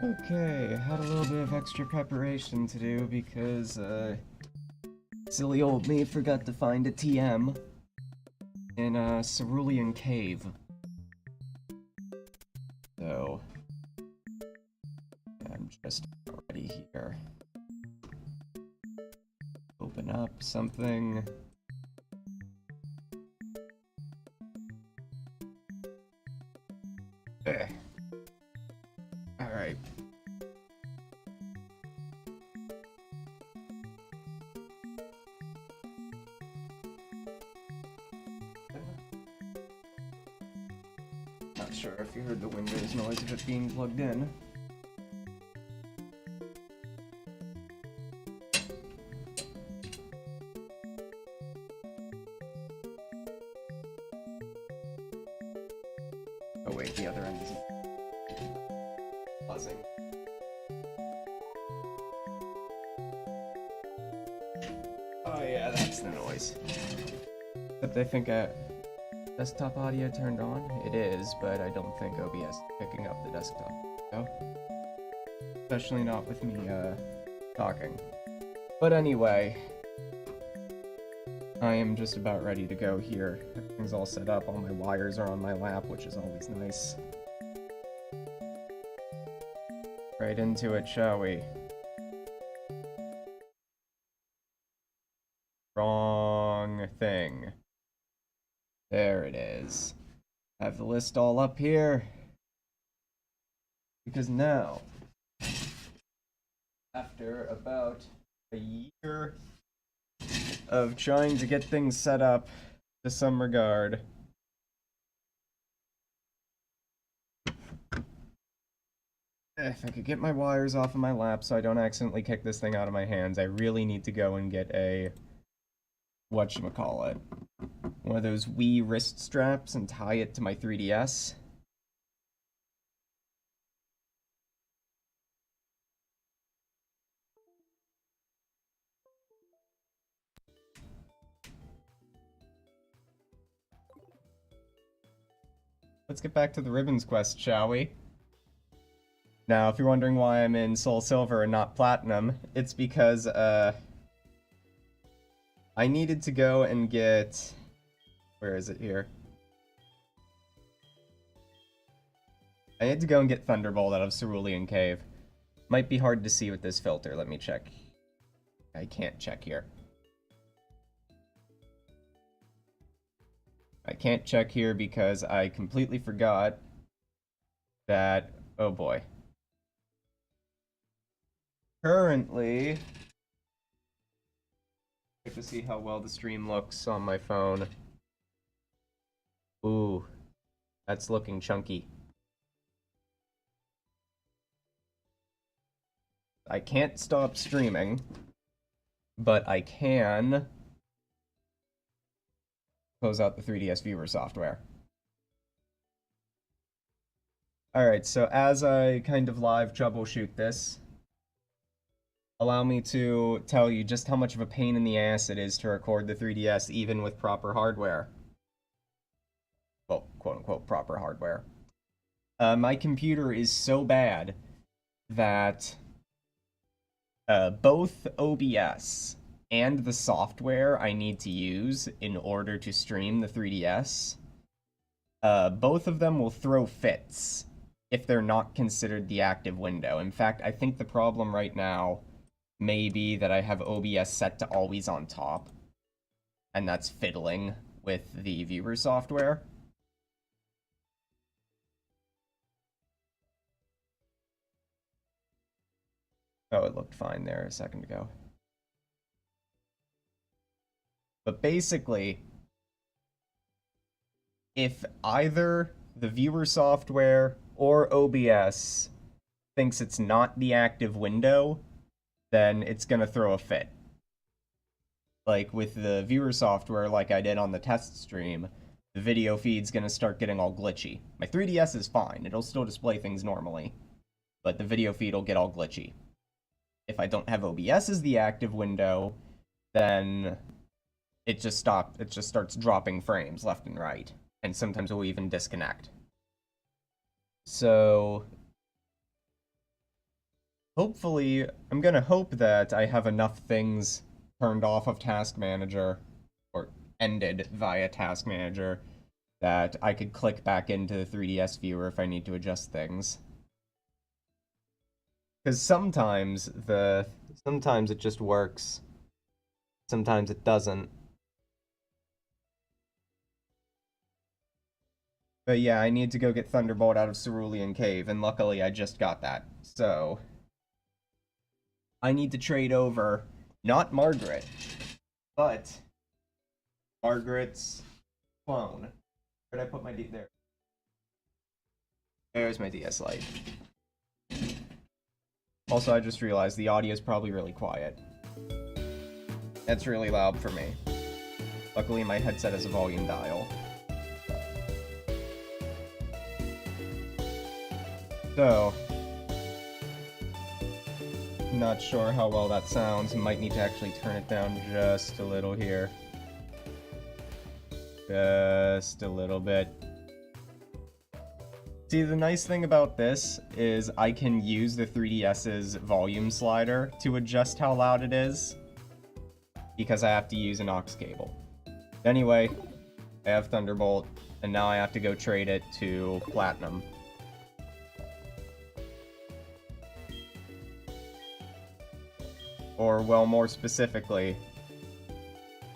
Okay, I had a little bit of extra preparation to do because, silly old me forgot to find a TM in a Cerulean Cave. So, I'm just already here. Open up something. Alright. Not sure if you heard the Windows noise of it being plugged in. Oh wait, the other end isn't buzzing. Oh yeah, that's the noise. Except I think desktop audio turned on? It is, but I don't think OBS is picking up the desktop audio. Especially not with me, talking. But anyway, I am just about ready to go here. Everything's all set up, all my wires are on my lap, which is always nice. Right into it, shall we? Wrong thing. There it is. I have the list all up here. Because now, after about a year of trying to get things set up to some regard, if I could get my wires off of my lap so I don't accidentally kick this thing out of my hands, I really need to go and get a, whatchamacallit, one of those Wii wrist straps and tie it to my 3DS. Let's get back to the Ribbons quest, shall we? Now, if you're wondering why I'm in Soul Silver and not Platinum, it's because, I needed to go and get... Where is it here? I need to go and get Thunderbolt out of Cerulean Cave. Might be hard to see with this filter, let me check. I can't check here. I can't check here because I completely forgot that... Oh boy. Currently... Check to see how well the stream looks on my phone. Ooh. That's looking chunky. I can't stop streaming, but I can close out the 3DS viewer software. Alright, so as I kind of live troubleshoot this, allow me to tell you just how much of a pain in the ass it is to record the 3DS even with proper hardware. Well, quote-unquote proper hardware. My computer is so bad that both OBS and the software I need to use in order to stream the 3DS, both of them will throw fits if they're not considered the active window. In fact, I think the problem right now may be that I have OBS set to always on top, and that's fiddling with the viewer software. Oh, it looked fine there a second ago. But basically, if either the viewer software or OBS thinks it's not the active window, then it's gonna throw a fit. Like with the viewer software, like I did on the test stream, the video feed's gonna start getting all glitchy. My 3DS is fine, it'll still display things normally, but the video feed will get all glitchy. If I don't have OBS as the active window, then it just starts dropping frames left and right, and sometimes it will even disconnect. So hopefully, I'm gonna hope that I have enough things turned off of Task Manager, or ended via Task Manager, that I could click back into the 3DS viewer if I need to adjust things. Because sometimes it just works, sometimes it doesn't. But yeah, I need to go get Thunderbolt out of Cerulean Cave, and luckily I just got that. So, I need to trade over, not Margaret, but Margaret's clone. Where did I put my there? There's my DS Lite. Also, I just realized the audio is probably really quiet. That's really loud for me. Luckily, my headset has a volume dial. So, not sure how well that sounds. Might need to actually turn it down just a little here. Just a little bit. See, the nice thing about this is I can use the 3DS's volume slider to adjust how loud it is, because I have to use an aux cable. Anyway, I have Thunderbolt, and now I have to go trade it to Platinum. Or, well, more specifically,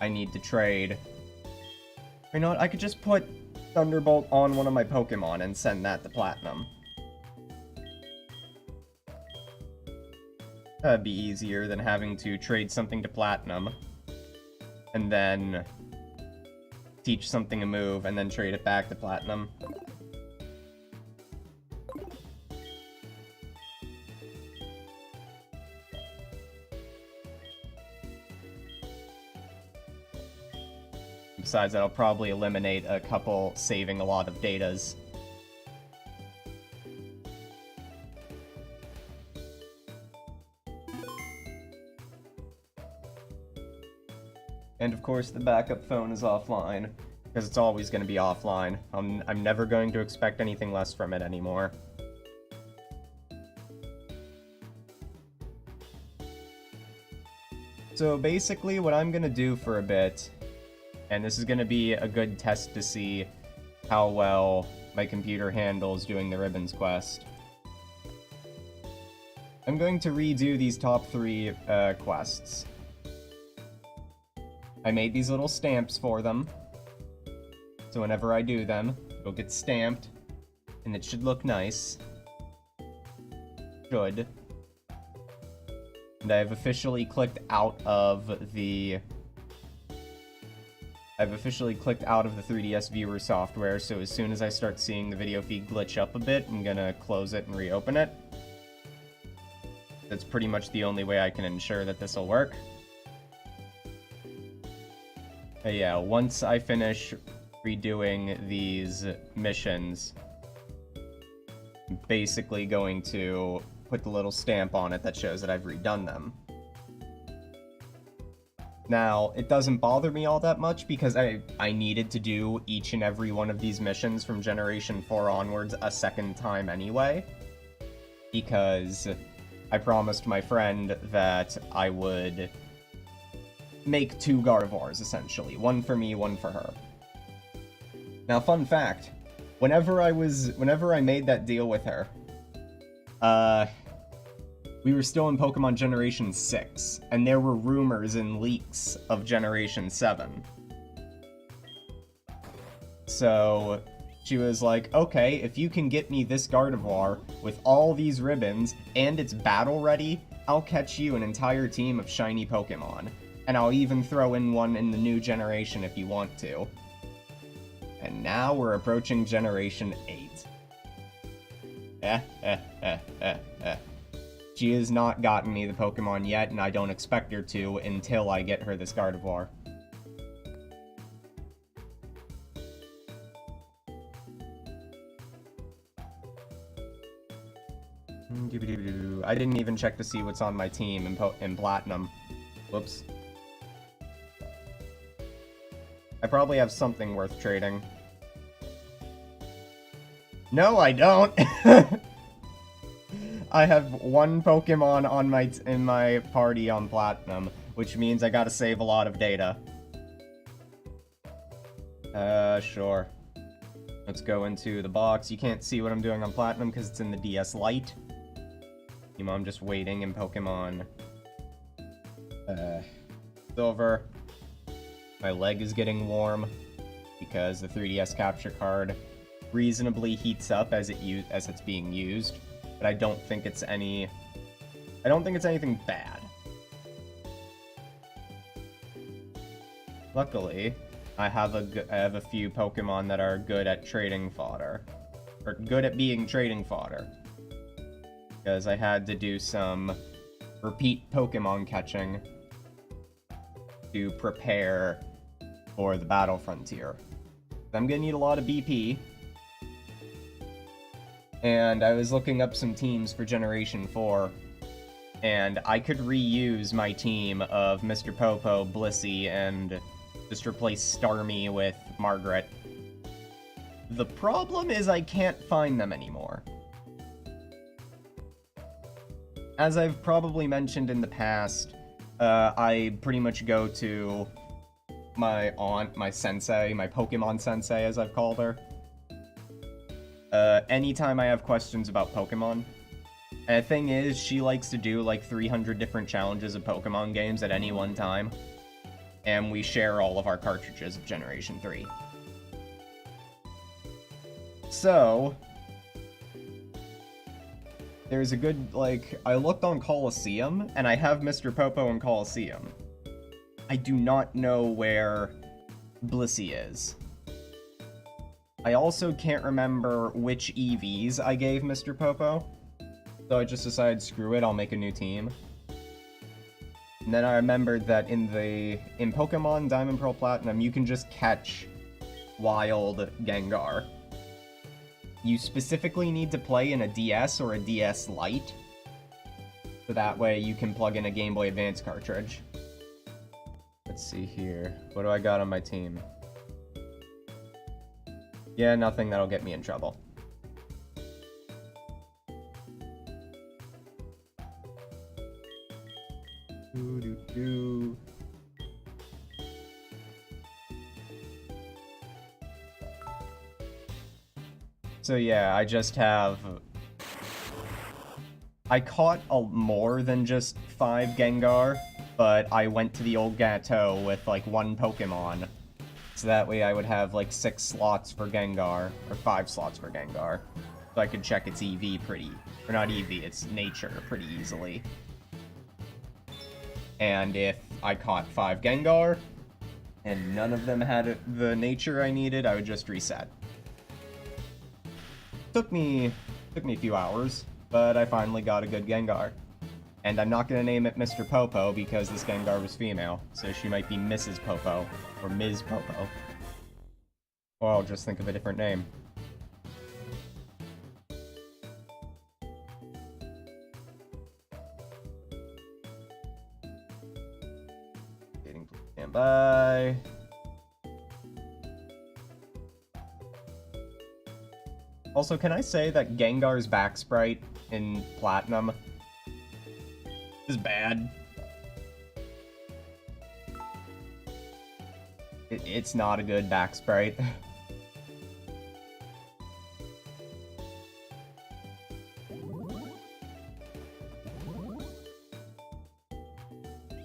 I need to trade... You know what, I could just put Thunderbolt on one of my Pokemon and send that to Platinum. That'd be easier than having to trade something to Platinum, and then teach something a move, and then trade it back to Platinum. Besides, that'll probably eliminate a couple saving a lot of datas. And of course, the backup phone is offline, because it's always going to be offline. I'm never going to expect anything less from it anymore. So basically, what I'm going to do for a bit, and this is going to be a good test to see how well my computer handles doing the Ribbons quest. I'm going to redo these top 3 quests. I made these little stamps for them, so whenever I do them, it'll get stamped, and it should look nice. Should. And I've officially clicked out of the 3DS viewer software, so as soon as I start seeing the video feed glitch up a bit, I'm gonna close it and reopen it. That's pretty much the only way I can ensure that this will work. But yeah, once I finish redoing these missions, I'm basically going to put the little stamp on it that shows that I've redone them. Now, it doesn't bother me all that much because I needed to do each and every one of these missions from Generation 4 onwards a second time anyway, because I promised my friend that I would make 2 Gardevoirs, essentially. One for me, one for her. Now, fun fact, whenever I made that deal with her, we were still in Pokemon Generation 6, and there were rumors and leaks of Generation 7. So, she was like, okay, if you can get me this Gardevoir with all these ribbons, and it's battle ready, I'll catch you an entire team of shiny Pokemon. And I'll even throw in one in the new generation if you want to. And now we're approaching Generation 8. She has not gotten me the Pokemon yet, and I don't expect her to until I get her this Gardevoir. I didn't even check to see what's on my team in Platinum. Whoops. I probably have something worth trading. No, I don't! I have one Pokemon on in my party on Platinum, which means I gotta save a lot of data. Sure. Let's go into the box. You can't see what I'm doing on Platinum because it's in the DS Lite. You know, I'm just waiting in Pokemon Silver. My leg is getting warm because the 3DS capture card reasonably heats up as it's being used, but I don't think it's anything bad. Luckily, I have a few Pokemon that are good at trading fodder, or good at being trading fodder, because I had to do some repeat Pokemon catching to prepare for the Battle Frontier. I'm gonna need a lot of BP, and I was looking up some teams for Generation 4, and I could reuse my team of Mr. Popo, Blissey, and just replace Starmie with Margaret. The problem is I can't find them anymore. As I've probably mentioned in the past, I pretty much go to my aunt, my sensei, my Pokemon sensei as I've called her, anytime I have questions about Pokemon. And the thing is, she likes to do like 300 different challenges of Pokemon games at any one time. And we share all of our cartridges of Generation 3. So, there's a good, like, I looked on Colosseum, and I have Mr. Popo in Colosseum. I do not know where Blissey is. I also can't remember which EVs I gave Mr. Popo, so I just decided, screw it, I'll make a new team. And then I remembered that in Pokemon Diamond, Pearl, Platinum, you can just catch wild Gengar. You specifically need to play in a DS or a DS Lite, so that way you can plug in a Game Boy Advance cartridge. Let's see here. What do I got on my team? Yeah, nothing that'll get me in trouble. So yeah, I just have... I caught more than just 5 Gengar, but I went to the old Gateau with like 1 Pokemon. So that way I would have like 6 slots for Gengar, or 5 slots for Gengar. So I could check its EV or not EV, its nature pretty easily. And if I caught 5 Gengar, and none of them had the nature I needed, I would just reset. Took me a few hours, but I finally got a good Gengar. And I'm not gonna name it Mr. Popo because this Gengar was female, so she might be Mrs. Popo, or Ms. Popo. Or I'll just think of a different name. Stand by. Also, can I say that Gengar's back sprite in Platinum is bad? It's not a good back sprite.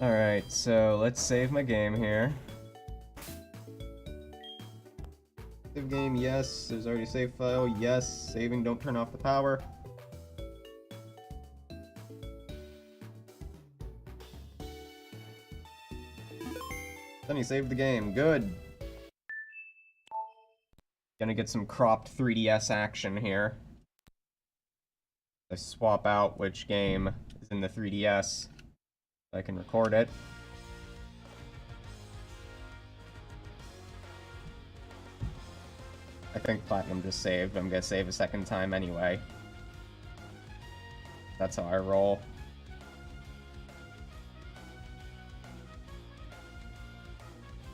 Alright, so let's save my game here. Save game, yes. There's already a save file, yes. Saving, don't turn off the power. Then he saved the game, good. Gonna get some cropped 3DS action here. I swap out which game is in the 3DS. I can record it. I think Platinum just saved. I'm gonna save a second time anyway. That's how I roll.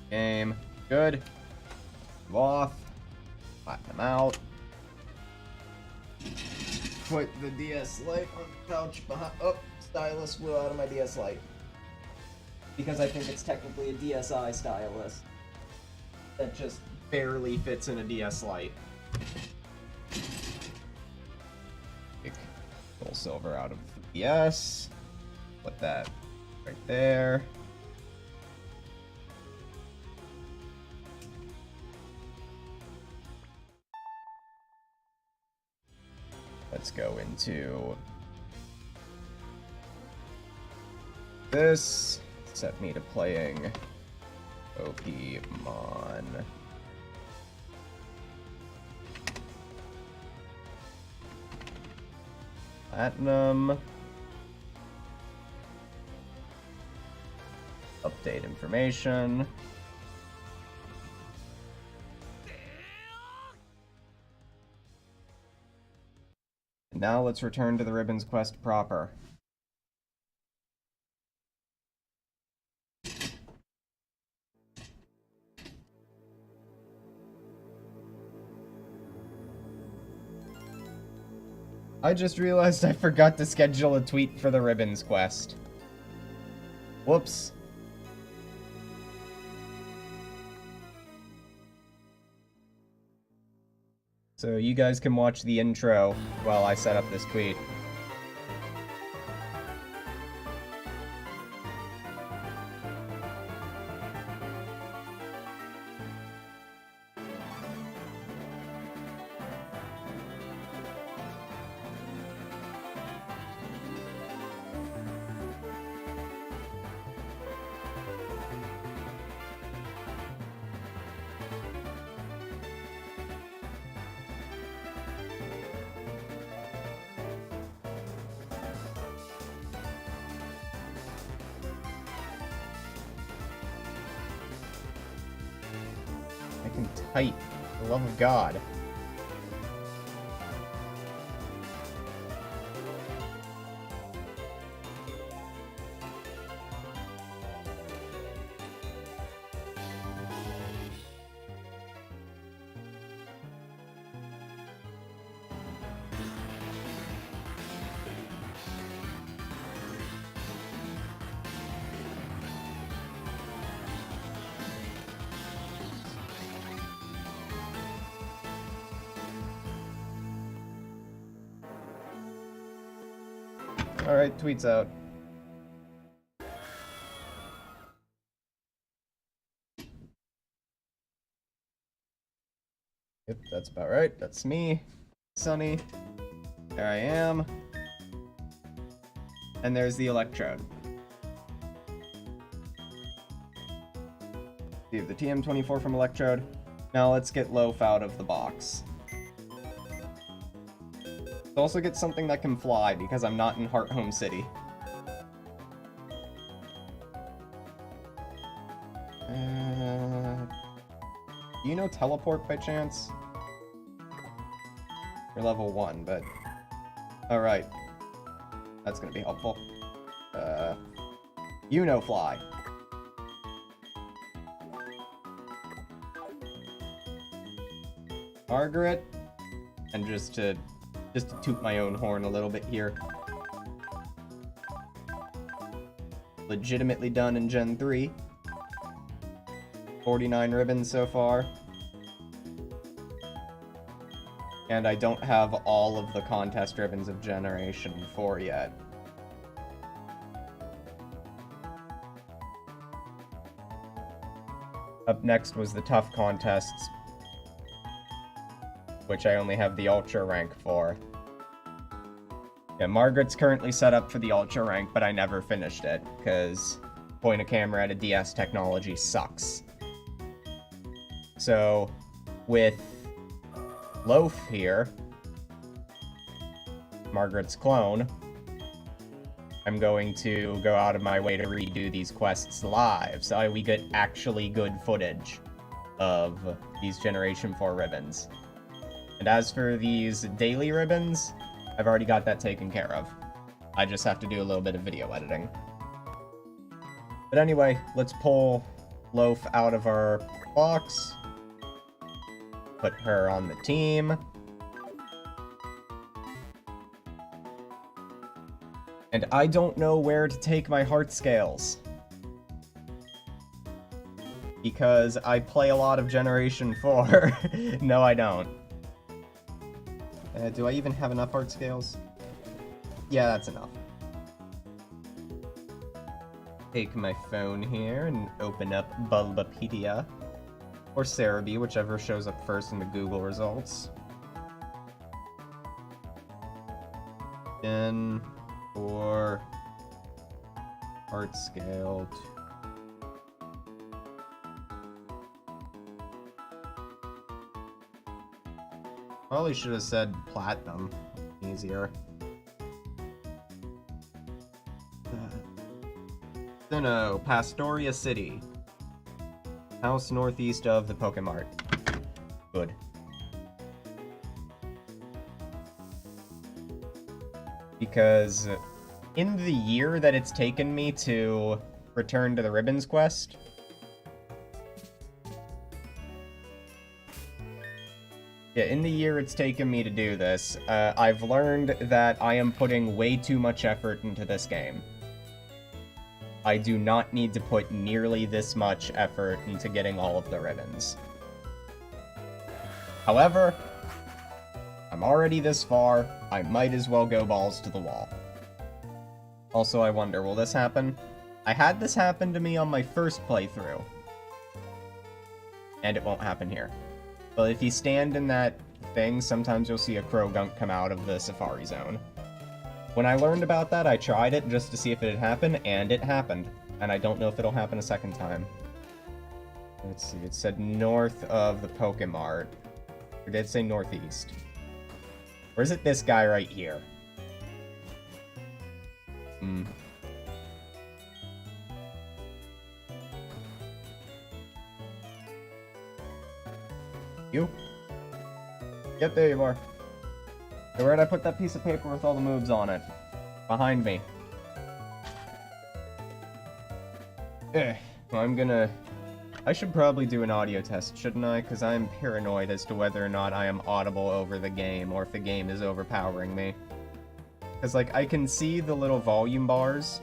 Game. Good. Off. Platinum out. put the DS Lite on the couch behind. Oh, stylus flew out of my DS Lite. Because I think it's technically a DSi stylus. That just barely fits in a DS Lite. Take Soul Silver out of the DS. Put that right there. Let's go into this. Set me to playing Pokemon. Platinum. Update information. And now let's return to the Ribbons quest proper. I just realized I forgot to schedule a tweet for the Ribbons quest. Whoops. So you guys can watch the intro while I set up this tweet. I can type, for the love of God. Alright, tweet's out. Yep, that's about right. That's me. Sunny. There I am. And there's the Electrode. We have the TM24 from Electrode. Now let's get Loaf out of the box. Let's also get something that can fly, because I'm not in Hearthome City. Do you know Teleport by chance? You're level 1, but... Alright. That's gonna be helpful. You know Fly. Margaret. And just to toot my own horn a little bit here. Legitimately done in Gen 3. 49 ribbons so far. And I don't have all of the contest ribbons of Generation 4 yet. Up next was the tough contests, which I only have the Ultra rank for. Yeah, Margaret's currently set up for the Ultra rank, but I never finished it, because point a camera at a DS technology sucks. So, with Loaf here, Margaret's clone, I'm going to go out of my way to redo these quests live, so we get actually good footage of these Generation 4 ribbons. And as for these daily ribbons, I've already got that taken care of. I just have to do a little bit of video editing. But anyway, let's pull Loaf out of our box. Put her on the team. And I don't know where to take my heart scales. Because I play a lot of Generation 4. No, I don't. Do I even have enough heart scales? Yeah, that's enough. Take my phone here and open up Bulbapedia. Or Cerebi, whichever shows up first in the Google results. Then for heart scale. Probably should have said platinum. Easier. No, Pastoria City. House northeast of the Pokemart. Good. Because in the year that it's taken me to return to the Ribbons quest, in the year it's taken me to do this, I've learned that I am putting way too much effort into this game. I do not need to put nearly this much effort into getting all of the ribbons. However, I'm already this far, I might as well go balls to the wall. Also, I wonder, will this happen? I had this happen to me on my first playthrough. And it won't happen here. But if you stand in that thing, sometimes you'll see a Croagunk come out of the Safari Zone. When I learned about that, I tried it just to see if it had happened, and it happened. And I don't know if it'll happen a second time. Let's see, it said north of the Pokemart. Or did it say northeast? Or is it this guy right here? You? Yep, there you are. So where'd I put that piece of paper with all the moves on it? Behind me. Well, I should probably do an audio test, shouldn't I? Because I'm paranoid as to whether or not I am audible over the game, or if the game is overpowering me. Because, like, I can see the little volume bars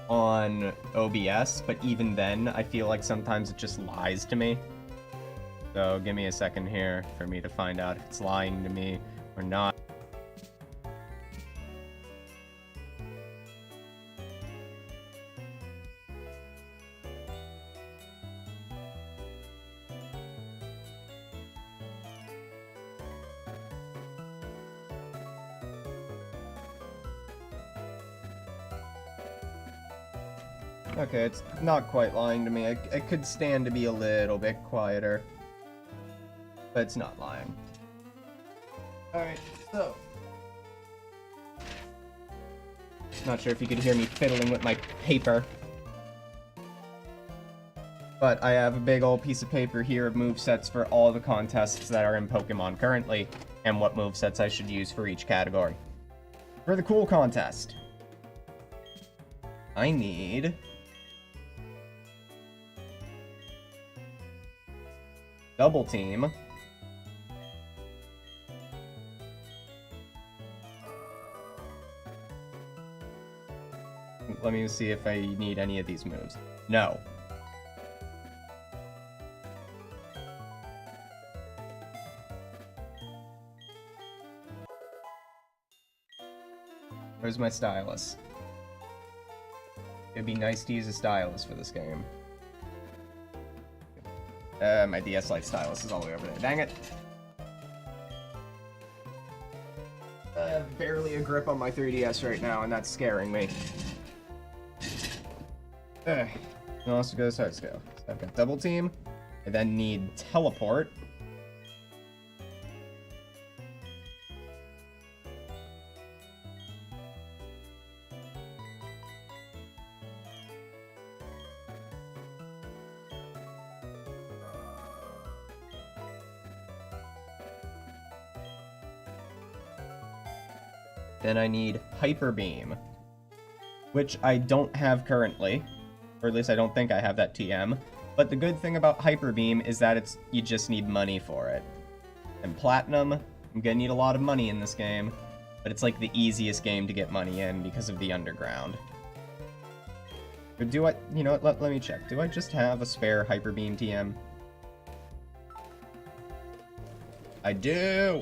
on OBS, but even then, I feel like sometimes it just lies to me. So give me a second here for me to find out if it's lying to me or not. Okay, it's not quite lying to me. I could stand to be a little bit quieter. But it's not lying. Alright, so. Not sure if you could hear me fiddling with my paper. But I have a big old piece of paper here of movesets for all the contests that are in Pokemon currently, and what movesets I should use for each category. For the cool contest, I need Double Team. Let me see if I need any of these moves. No. Where's my stylus? It'd be nice to use a stylus for this game. My DS Lite stylus is all the way over there. Dang it! I have barely a grip on my 3DS right now, and that's scaring me. I'll also go to start scale. So I've got Double Team. I then need Teleport. Then I need Hyper Beam, which I don't have currently, or at least I don't think I have that TM. But the good thing about Hyper Beam is that you just need money for it. And Platinum, I'm gonna need a lot of money in this game. but it's like the easiest game to get money in because of the underground. But do I, you know what, let me check. Do I just have a spare Hyper Beam TM? I do!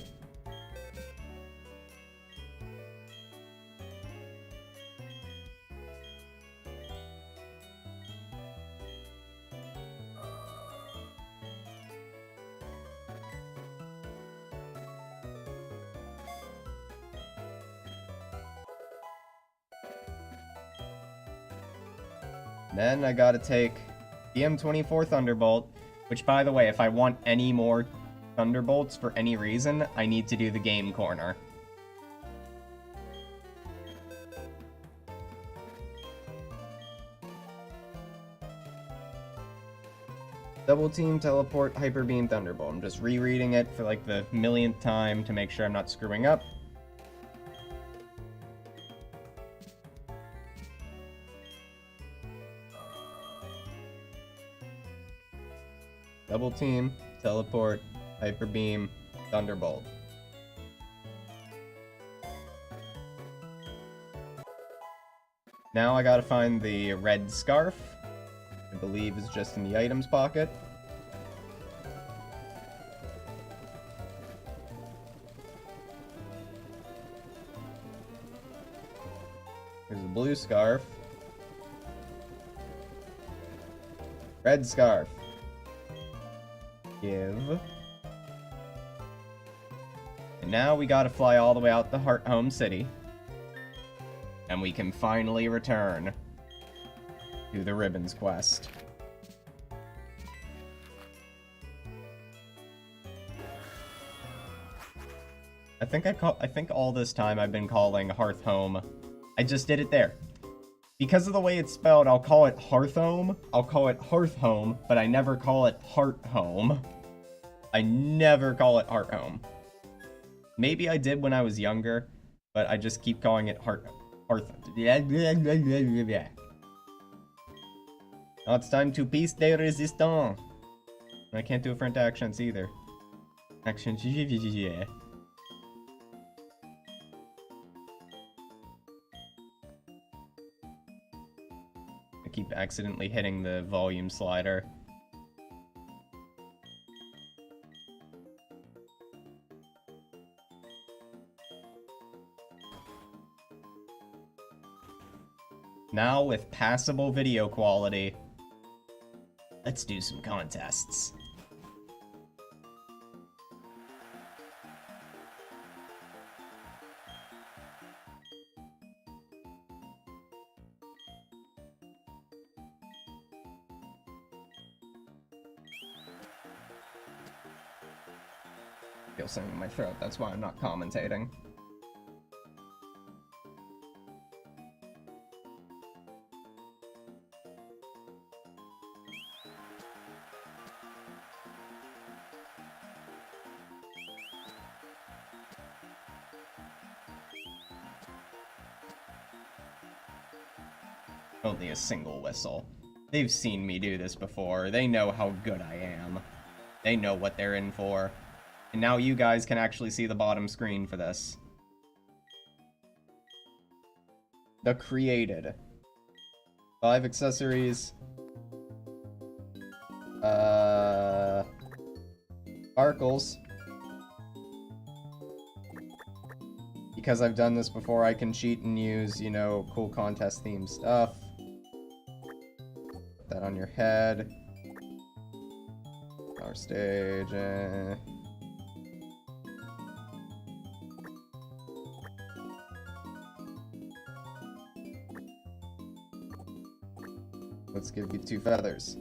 Then I gotta take the M24 Thunderbolt, which, by the way, if I want any more Thunderbolts for any reason, I need to do the game corner. Double Team, Teleport, Hyper Beam, Thunderbolt. I'm just rereading it for like the millionth time to make sure I'm not screwing up. Double Team, Teleport, Hyper Beam, Thunderbolt. Now I gotta find the red scarf. I believe is just in the items pocket. Here's the blue scarf. Red scarf. Give. And now we gotta fly all the way out to Hearthome City. And we can finally return to the Ribbons quest. I think all this time I've been calling Hearthome. I just did it there. Because of the way it's spelled, I'll call it Hearthome, I'll call it Hearthome, but I never call it Hearthome. I never call it Hearthome. Maybe I did when I was younger, but I just keep calling it Hearthome. Now it's time to piece de resistance. I can't do a French accents either. Accents, yeah. I keep accidentally hitting the volume slider. Now with passable video quality, let's do some contests. I feel something in my throat, that's why I'm not commentating. Only a single whistle. They've seen me do this before. They know how good I am. They know what they're in for. And now you guys can actually see the bottom screen for this. The Created. 5 accessories. Sparkles. Because I've done this before, I can cheat and use, you know, cool contest themed stuff. Put that on your head. Our stage. Let's give you 2 feathers.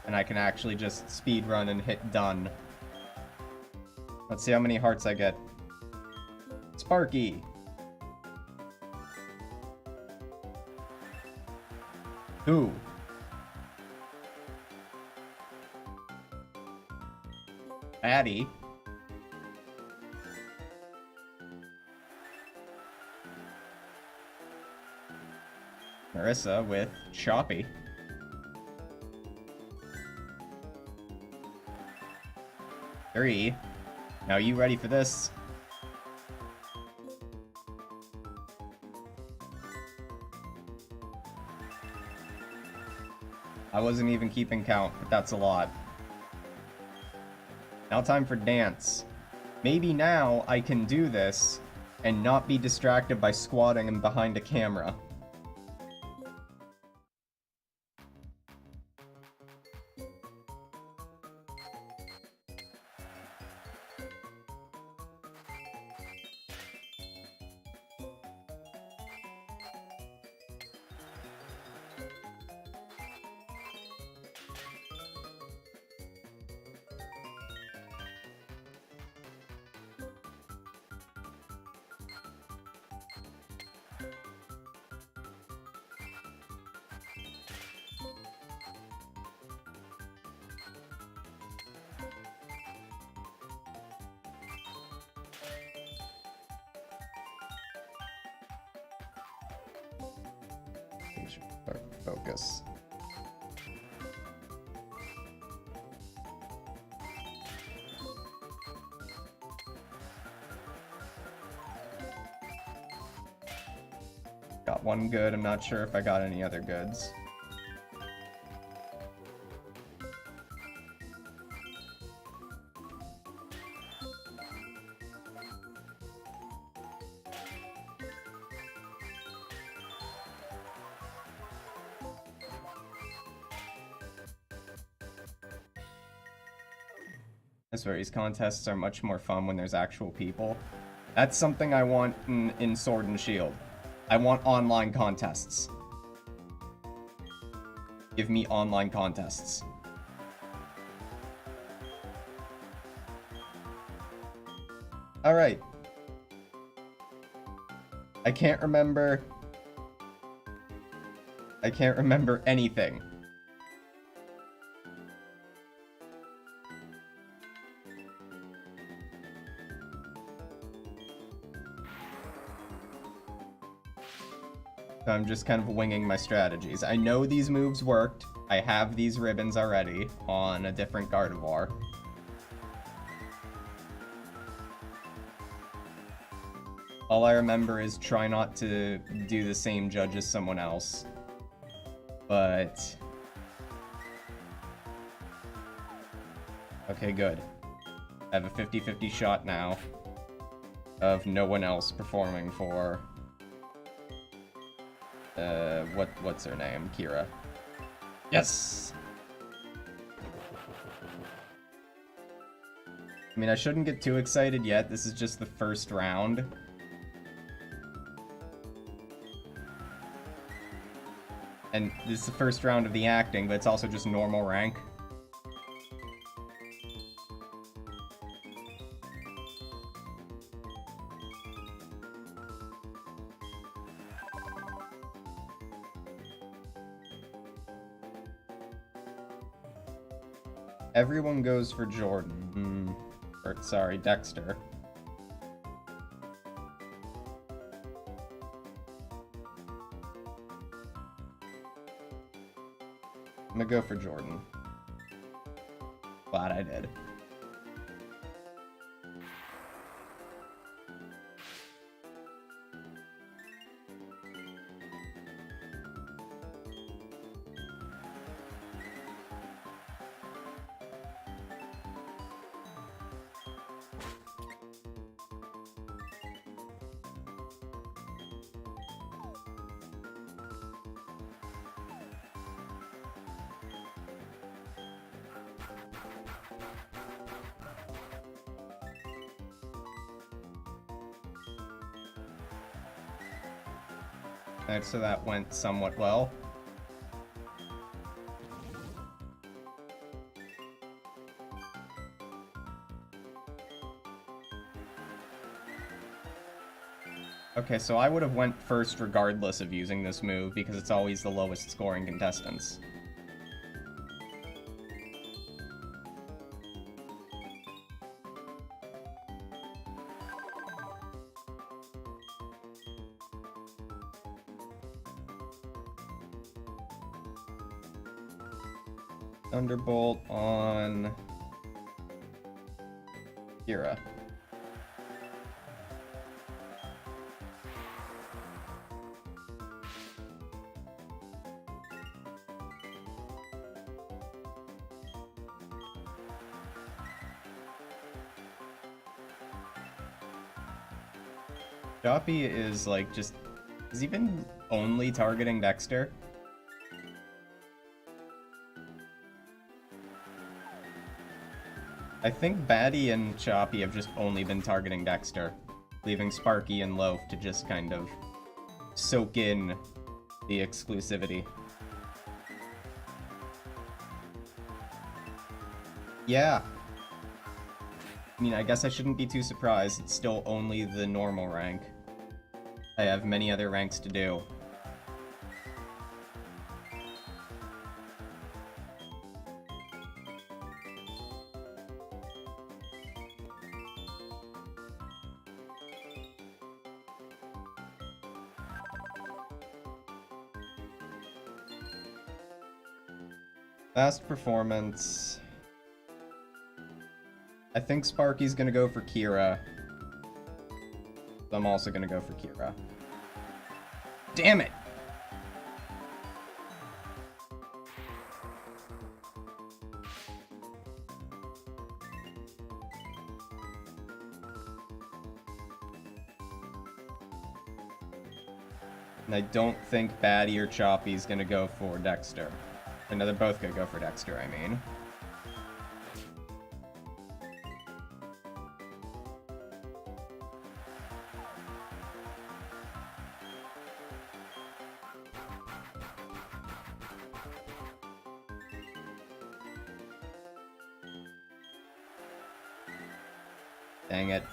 And I can actually just speed run and hit done. Let's see how many hearts I get. Sparky! Who? Addie. Marissa with Choppy. 3. Now you ready for this? I wasn't even keeping count, but that's a lot. Now time for dance. Maybe now I can do this and not be distracted by squatting and behind a camera. Focus. Got one good, I'm not sure if I got any other goods. I swear, these contests are much more fun when there's actual people. That's something I want in Sword and Shield. I want online contests. Give me online contests. Alright. I can't remember anything. So I'm just kind of winging my strategies. I know these moves worked. I have these ribbons already on a different Gardevoir. All I remember is try not to do the same judge as someone else. But... okay, good. I have a 50-50 shot now of no one else performing for... what's her name? Kira. Yes! I mean, I shouldn't get too excited yet. This is just the first round. And this is the first round of the acting, but it's also just normal rank. Everyone goes for Jordan. Or, sorry, Dexter. I'm gonna go for Jordan. Glad I did. Alright, so that went somewhat well. Okay, so I would have went first regardless of using this move, because it's always the lowest scoring contestants. Thunderbolt on Kira. Choppy is like just... Is he been only targeting Dexter? I think Batty and Choppy have just only been targeting Dexter, leaving Sparky and Loaf to just kind of soak in the exclusivity. Yeah. I mean, I guess I shouldn't be too surprised. It's still only the normal rank. I have many other ranks to do. Fast performance. I think Sparky's gonna go for Kira. I'm also gonna go for Kira. Damn it! And I don't think Batty or Choppy's gonna go for Dexter. No, they're both gonna go for Dexter, I mean. Dang it.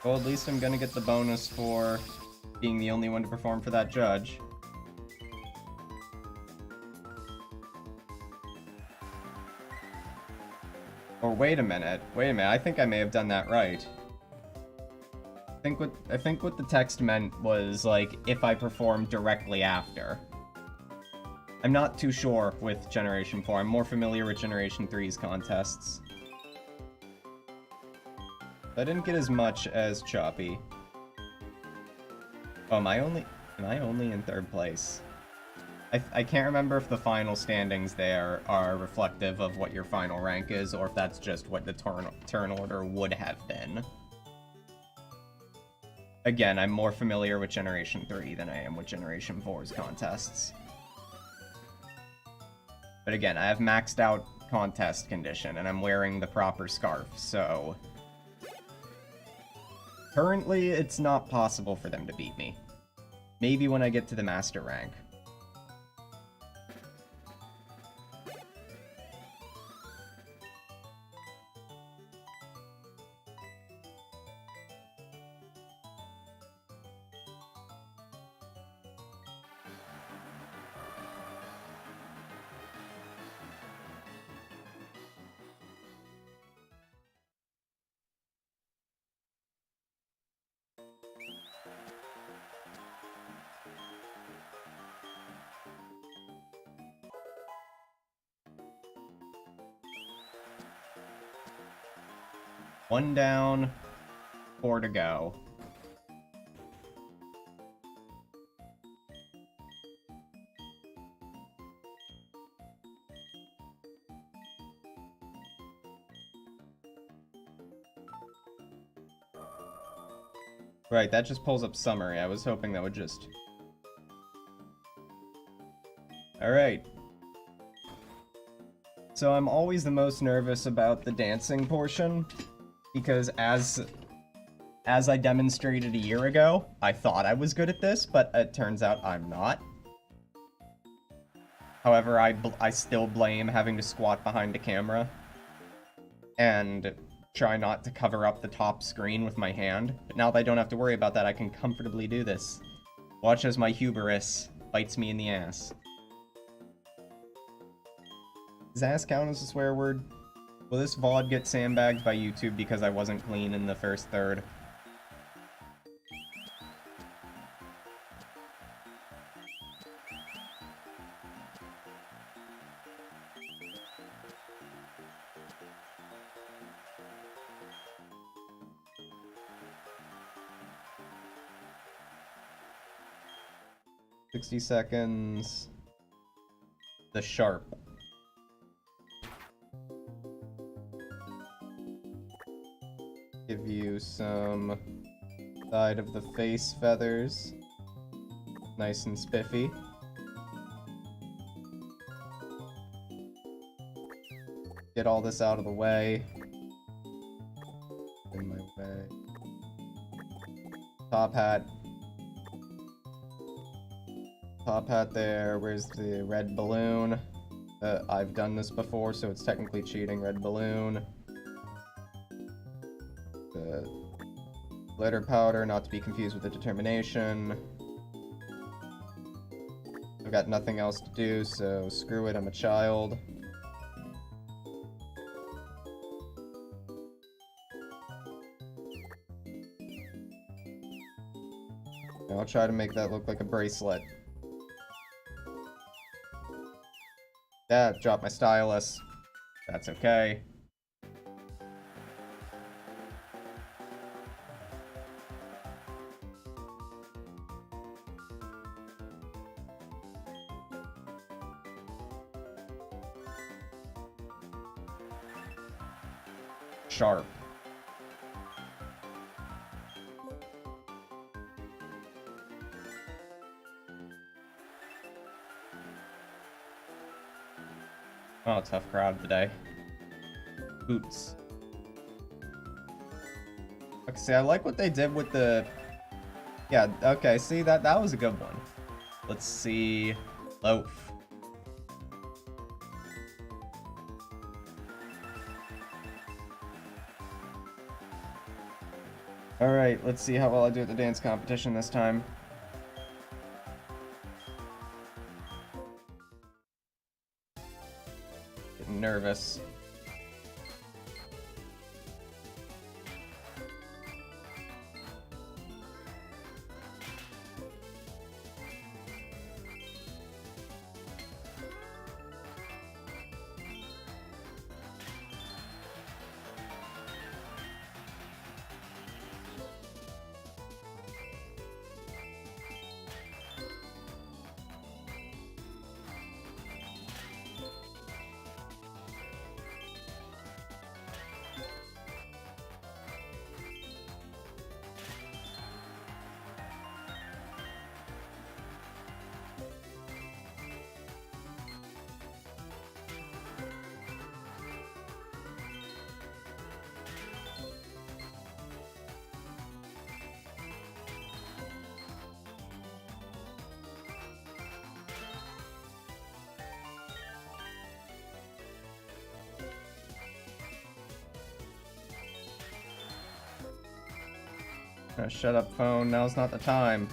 Well, at least I'm gonna get the bonus for being the only one to perform for that judge. Or wait a minute, I think I may have done that right. I think what the text meant was, like, if I performed directly after. I'm not too sure with Generation 4. I'm more familiar with Generation 3's contests. I didn't get as much as Choppy. Oh, am I only in third place? I can't remember if the final standings there are reflective of what your final rank is, or if that's just what the turn order would have been. Again, I'm more familiar with Generation 3 than I am with Generation 4's contests. But again, I have maxed out contest condition, and I'm wearing the proper scarf, so... Currently, it's not possible for them to beat me. Maybe when I get to the Master rank. One down, 4 to go. Right, that just pulls up summary. I was hoping that would just... Alright. So I'm always the most nervous about the dancing portion, because as I demonstrated a year ago, I thought I was good at this, but it turns out I'm not. However, I still blame having to squat behind a camera and try not to cover up the top screen with my hand. But now that I don't have to worry about that, I can comfortably do this. Watch as my hubris bites me in the ass. Does ass count as a swear word? Will this VOD get sandbagged by YouTube because I wasn't clean in the first third? 60 seconds. The sharp. Give you some side of the face feathers. Nice and spiffy. Get all this out of the way. In my way. Top hat. Top hat there. Where's the red balloon? I've done this before, so it's technically cheating. Red balloon. The glitter powder, not to be confused with the determination. I've got nothing else to do, so screw it, I'm a child. I'll try to make that look like a bracelet. Yeah, dropped my stylus. That's okay. Sharp. Oh, tough crowd today. Boots. Okay, see, I like what they did with the... Yeah, okay, see, that was a good one. Let's see... Loaf. Alright, let's see how well I do at the dance competition this time. Getting nervous. Shut up, phone. Now's not the time.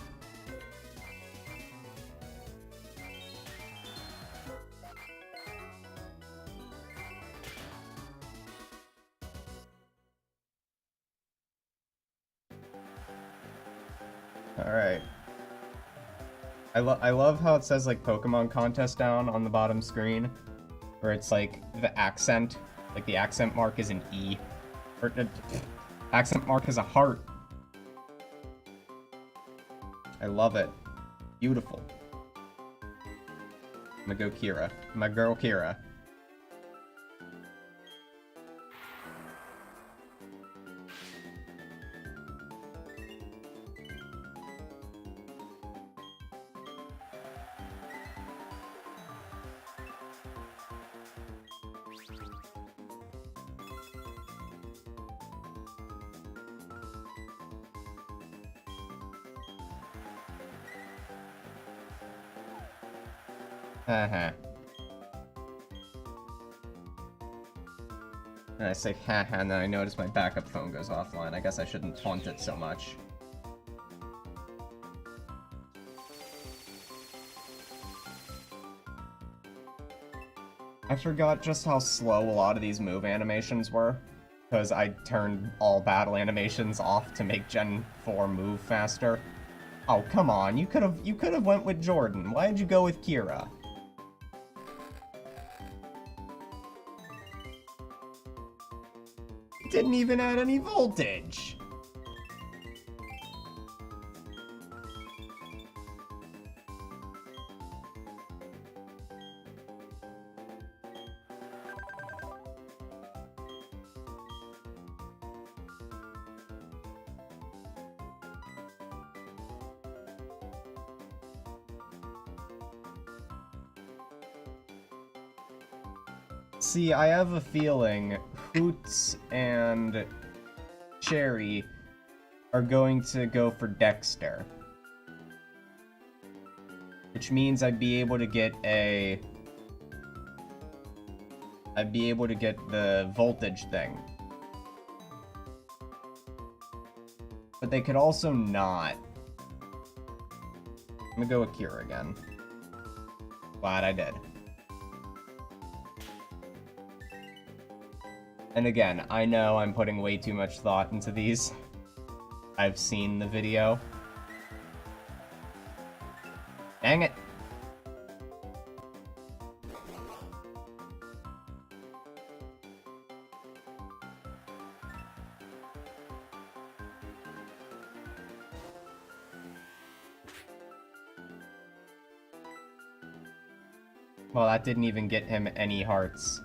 Alright. I love how it says, like, Pokemon contest down on the bottom screen. Where it's, like, the accent. Like, the accent mark is an E. Or, accent mark is a heart. I love it. Beautiful. I'm gonna go Kira. My girl Kira. Haha. And I say haha, and then I notice my backup phone goes offline. I guess I shouldn't taunt it so much. I forgot just how slow a lot of these move animations were, because I turned all battle animations off to make Gen 4 move faster. Oh, come on, you could've went with Jordan. Why did you go with Kira? Didn't even add any voltage. See, I have a feeling Hoots and Cherry are going to go for Dexter. Which means I'd be able to get the voltage thing. But they could also not. I'm gonna go with Kira again. Glad I did. And again, I know I'm putting way too much thought into these. I've seen the video. Dang it! Well, that didn't even get him any hearts.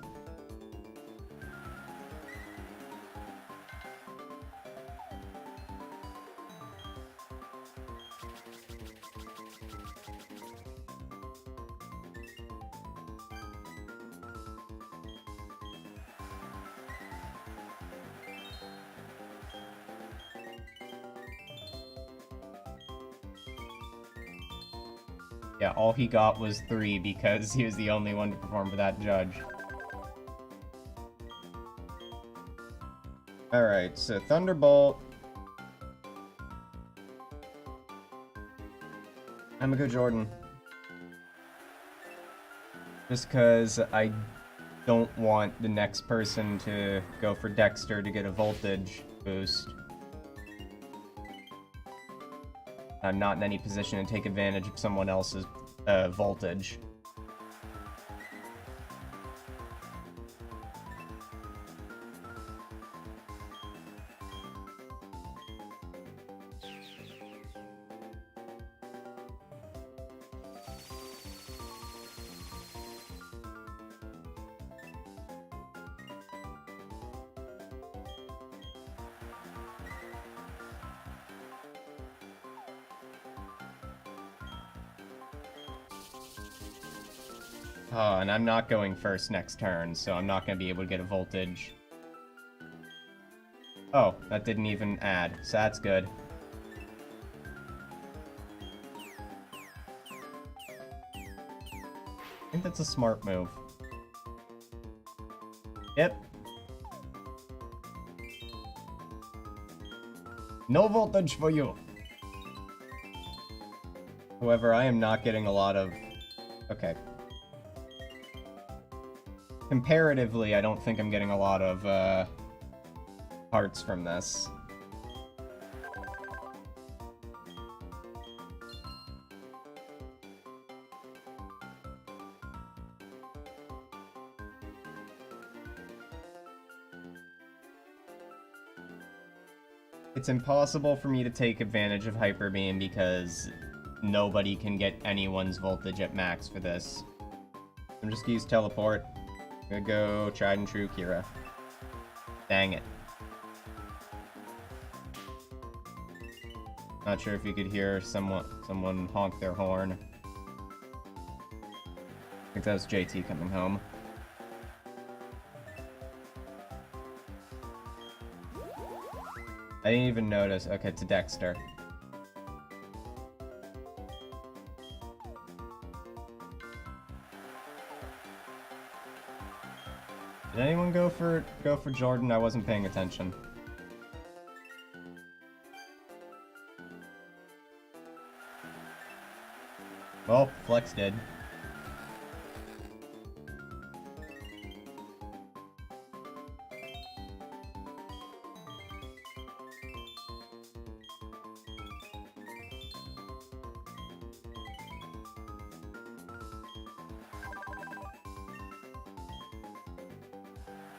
Yeah, all he got was 3 because he was the only one to perform for that judge. Alright, so Thunderbolt. I'm gonna go Jordan. Just because I don't want the next person to go for Dexter to get a voltage boost. I'm not in any position to take advantage of someone else's voltage. Oh, and I'm not going first next turn, so I'm not going to be able to get a voltage. Oh, that didn't even add, so that's good. I think that's a smart move. Yep. No voltage for you! However, I am not getting a lot of... Okay. Comparatively, I don't think I'm getting a lot of, hearts from this. It's impossible for me to take advantage of Hyper Beam because nobody can get anyone's voltage at max for this. I'm just gonna use Teleport. I'm gonna go tried and true Kira. Dang it. Not sure if you could hear someone honk their horn. I think that was JT coming home. I didn't even notice. Okay, it's Dexter. Did anyone go for Jordan? I wasn't paying attention. Well, Flex did.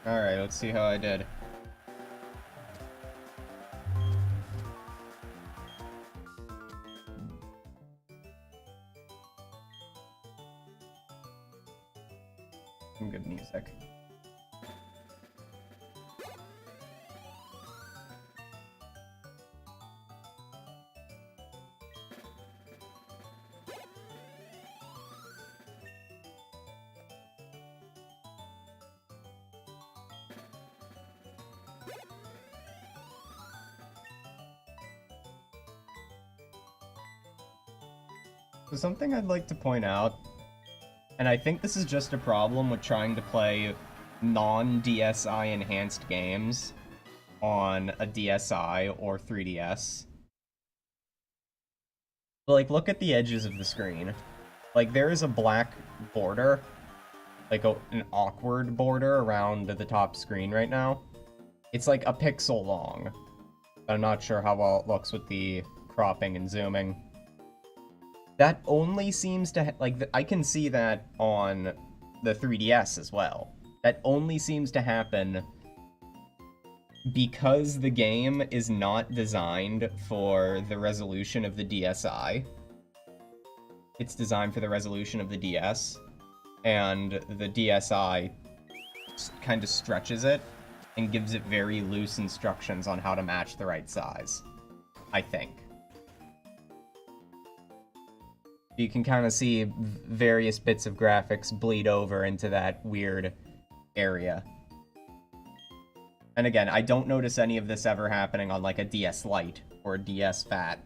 Alright, let's see how I did. Some good music. So something I'd like to point out, and I think this is just a problem with trying to play non-DSi enhanced games on a DSi or 3DS. But, like, look at the edges of the screen. Like, there is a black border, like an awkward border around the top screen right now. It's like a pixel long. I'm not sure how well it looks with the cropping and zooming. That only seems to, I can see that on the 3DS as well. That only seems to happen because the game is not designed for the resolution of the DSi. It's designed for the resolution of the DS, and the DSi kind of stretches it and gives it very loose instructions on how to match the right size, I think. You can kind of see various bits of graphics bleed over into that weird area. And again, I don't notice any of this ever happening on like a DS Lite or a DS Fat.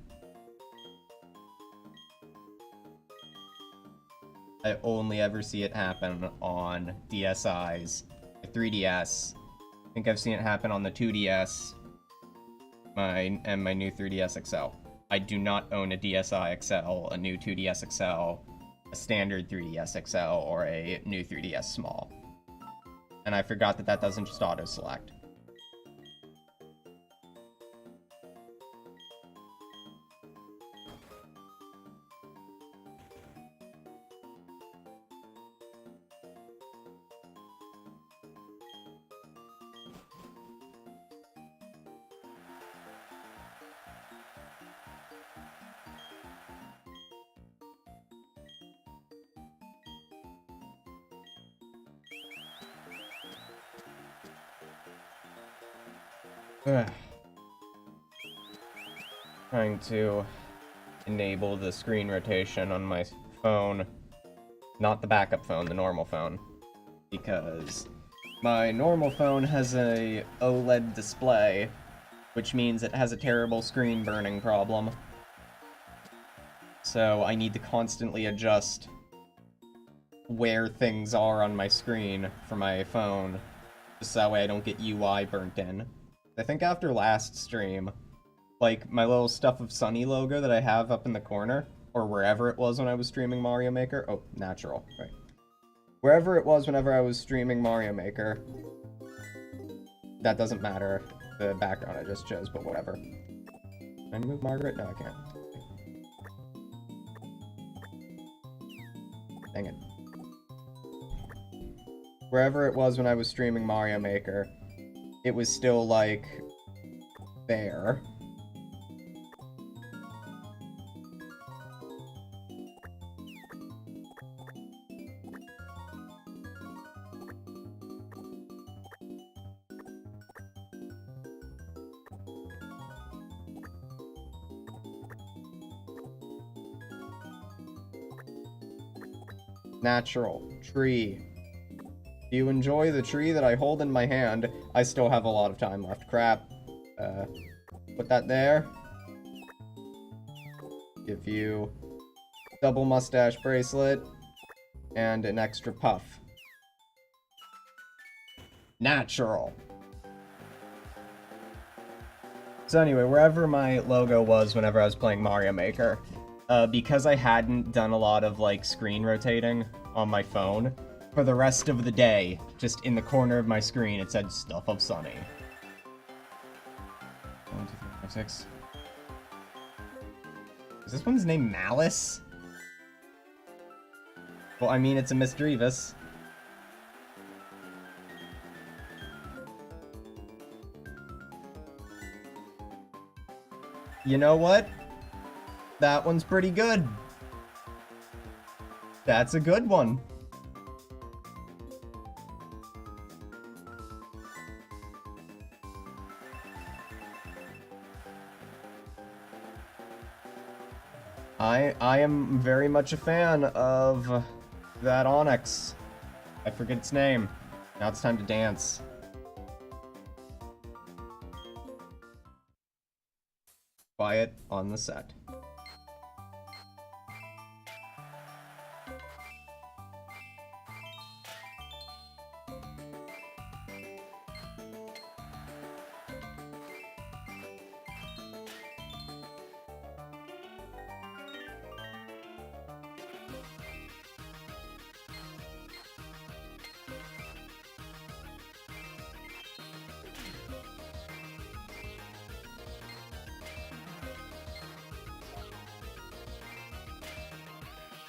I only ever see it happen on DSi's, the 3DS. I think I've seen it happen on the 2DS, and my new 3DS XL. I do not own a DSi XL, a new 2DS XL, a standard 3DS XL, or a new 3DS Small. And I forgot that that doesn't just auto-select. Trying to enable the screen rotation on my phone. Not the backup phone, the normal phone. Because my normal phone has a OLED display, which means it has a terrible screen burning problem. So I need to constantly adjust where things are on my screen for my phone, just that way I don't get UI burnt in. I think after last stream, like, my little Stuff of Sunny logo that I have up in the corner, or wherever it was when I was streaming Mario Maker. Oh, natural, right. Wherever it was whenever I was streaming Mario Maker. That doesn't matter, the background I just chose, but whatever. Can I move Margaret? No, I can't. Dang it. Wherever it was when I was streaming Mario Maker, it was still, like, there. Natural. Tree. Do you enjoy the tree that I hold in my hand? I still have a lot of time left. Crap. Put that there. Give you double mustache bracelet and an extra puff. Natural. So anyway, wherever my logo was whenever I was playing Mario Maker, because I hadn't done a lot of, like, screen rotating on my phone, for the rest of the day, just in the corner of my screen, it said Stuff of Sunny. 1, 2, 3, 4, 6. Is this one's name Malice? Well, I mean, it's a Misdreavus. You know what? That one's pretty good. That's a good one. I am very much a fan of that Onyx. I forget its name. Now it's time to dance. Quiet on the set.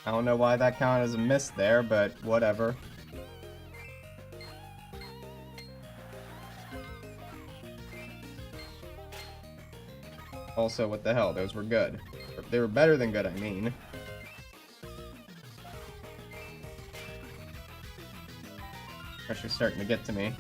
I don't know why that counted as a miss there, but whatever. Also, what the hell, those were good. They were better than good, I mean. Pressure's starting to get to me.